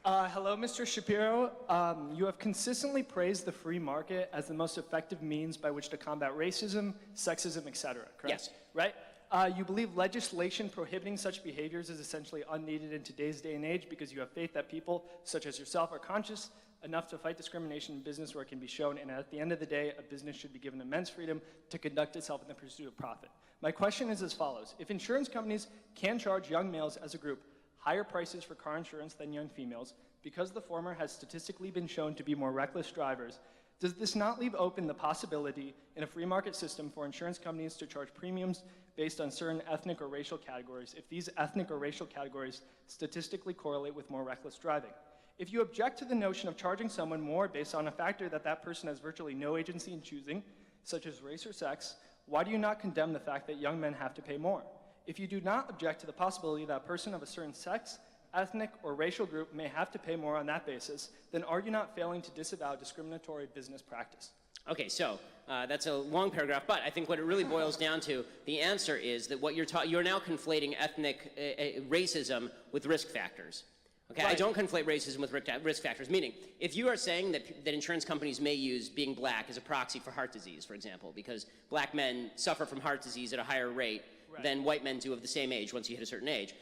Hello, Mr. Shapiro. You have consistently praised the free market as the most effective means by which to combat racism, sexism, etc., correct? Yes. Right? You believe legislation prohibiting such behaviors is essentially unneeded in today's day and age because you have faith that people, such as yourself, are conscious enough to fight discrimination in business where it can be shown, and at the end of the day, a business should be given immense freedom to conduct itself in the pursuit of profit. My question is as follows. If insurance companies can charge young males as a group higher prices for car insurance than young females, because the former has statistically been shown to be more reckless drivers, does this not leave open the possibility in a free market system for insurance companies to charge premiums based on certain ethnic or racial categories if these ethnic or racial categories statistically correlate with more reckless driving? If you object to the notion of charging someone more based on a factor that that person has virtually no agency in choosing, such as race or sex, why do you not condemn the fact that young men have to pay more? If you do not object to the possibility that a person of a certain sex, ethnic, or racial group may have to pay more on that basis, then are you not failing to disavow discriminatory business practice? Okay, so that's a long paragraph, but I think what it really boils down to, the answer is that what you're now conflating ethnic racism with risk factors. Okay, right. I don't conflate racism with risk factors, meaning if you are saying that insurance companies may use being black as a proxy for heart disease, for example, because black men suffer from heart disease at a higher rate than white men do of the same age once you hit a certain age,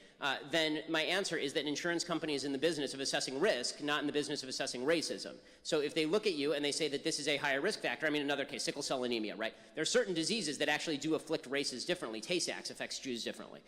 then my answer is that an insurance company is in the business of assessing risk, not in the business of assessing racism. So if they look at you and they say that this is a higher risk factor, I mean another case, sickle cell anemia, right? There are certain diseases that actually do afflict races differently. Tay-Sachs affects Jews differently.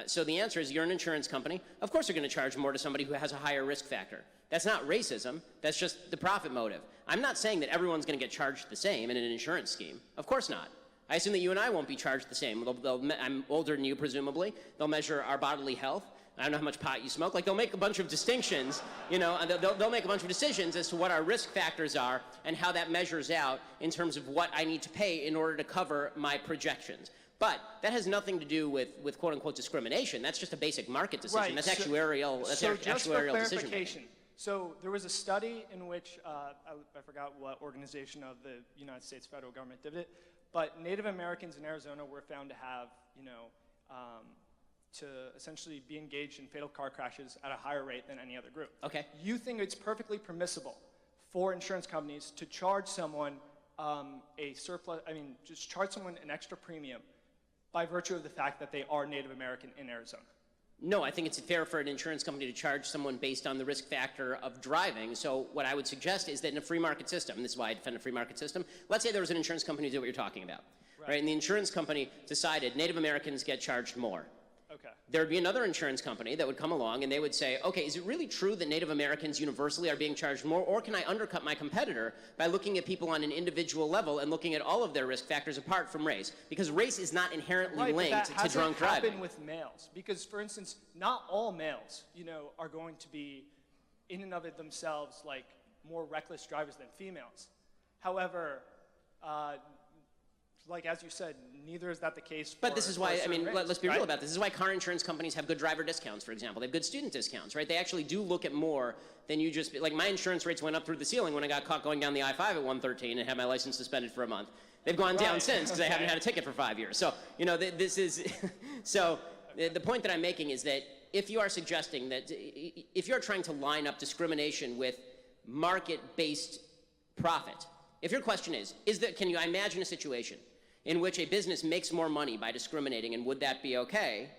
So the answer is you're an insurance company. Of course you're going to charge more to somebody who has a higher risk factor. That's not racism. That's just the profit motive. I'm not saying that everyone's going to get charged the same in an insurance scheme. Of course not. I assume that you and I won't be charged the same. I'm older than you, presumably. They'll measure our bodily health. I don't know how much pot you smoke. Like, they'll make a bunch of distinctions, you know, and they'll make a bunch of decisions as to what our risk factors are and how that measures out in terms of what I need to pay in order to cover my projections. But that has nothing to do with quote-unquote discrimination. That's just a basic market decision. Right. That's actuarial, actuarial decision. So there was a study in which, I forgot what organization of the United States federal government did it, but Native Americans in Arizona were found to have, you know, to essentially be engaged in fatal car crashes at a higher rate than any other group. Okay. You think it's perfectly permissible for insurance companies to charge someone a surplus, just charge someone an extra premium by virtue of the fact that they are Native American in Arizona? No, I think it's fair for an insurance company to charge someone based on the risk factor of driving. So what I would suggest is that in a free market system, and this is why I defend a free market system, let's say there was an insurance company who did what you're talking about, right? And the insurance company decided Native Americans get charged more. Okay. There would be another insurance company that would come along and they would say, okay, is it really true that Native Americans universally are being charged more, or can I undercut my competitor by looking at people on an individual level and looking at all of their risk factors apart from race? Because race is not inherently linked to drunk driving. But that hasn't happened with males. Because, for instance, not all males, you know, are going to be in and of it themselves like more reckless drivers than females. However, like as you said, neither is that the case for, but this is why, I mean, let's be real about this. This is why car insurance companies have good driver discounts, for example. They have good student discounts, right? They actually do look at more than you just, like my insurance rates went up through the ceiling when I got caught going down the I-5 at 113 and had my license suspended for a month. They've gone down since because I haven't had a ticket for 5 years. So, you know, this is, so the point that I'm making is that if you are suggesting that, if you're trying to line up discrimination with market-based profit, if your question is that, can you imagine a situation in which a business makes more money by discriminating, and would that be okay?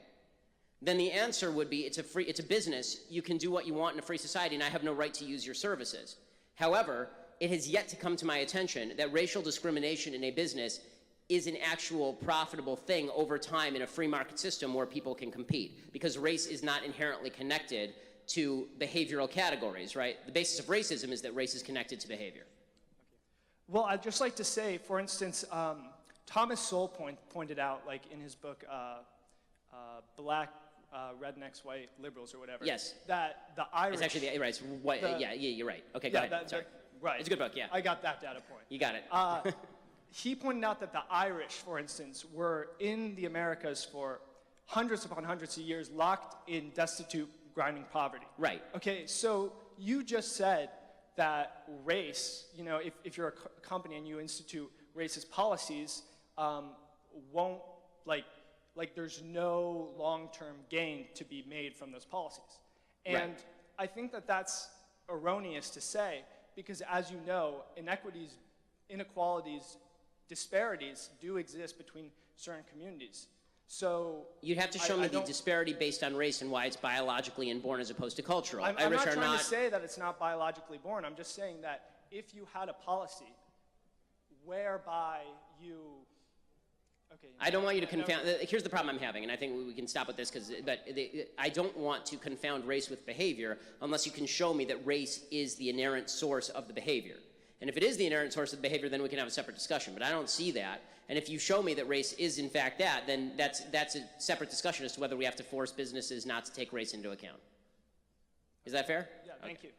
Then the answer would be it's a business. You can do what you want in a free society, and I have no right to use your services. However, it has yet to come to my attention that racial discrimination in a business is an actual profitable thing over time in a free market system where people can compete, because race is not inherently connected to behavioral categories, right? The basis of racism is that race is connected to behavior. Well, I'd just like to say, for instance, Thomas Sowell pointed out, like in his book, Black Rednecks, White Liberals, or whatever. Yes. That the Irish. It's actually right. It's white. Yeah, you're right. Okay, go ahead. Sorry. Right. It's a good book. Yeah. I got that data point. You got it. He pointed out that the Irish, for instance, were in the Americas for hundreds upon hundreds of years, locked in destitute, grinding poverty. Right. Okay. So you just said that race, you know, if you're a company and you institute racist policies, won't, like there's no long-term gain to be made from those policies. And I think that that's erroneous to say, because as you know, inequities, inequalities, disparities do exist between certain communities. So you'd have to show me the disparity based on race and why it's biologically inborn as opposed to cultural. I'm not trying to say that it's not biologically born. I'm just saying that if you had a policy whereby you, okay. I don't want you to confound. Here's the problem I'm having, and I think we can stop with this I don't want to confound race with behavior unless you can show me that race is the inherent source of the behavior. And if it is the inherent source of the behavior, then we can have a separate discussion. But I don't see that. And if you show me that race is in fact that, then that's a separate discussion as to whether we have to force businesses not to take race into account. Is that fair? Yeah, thank you.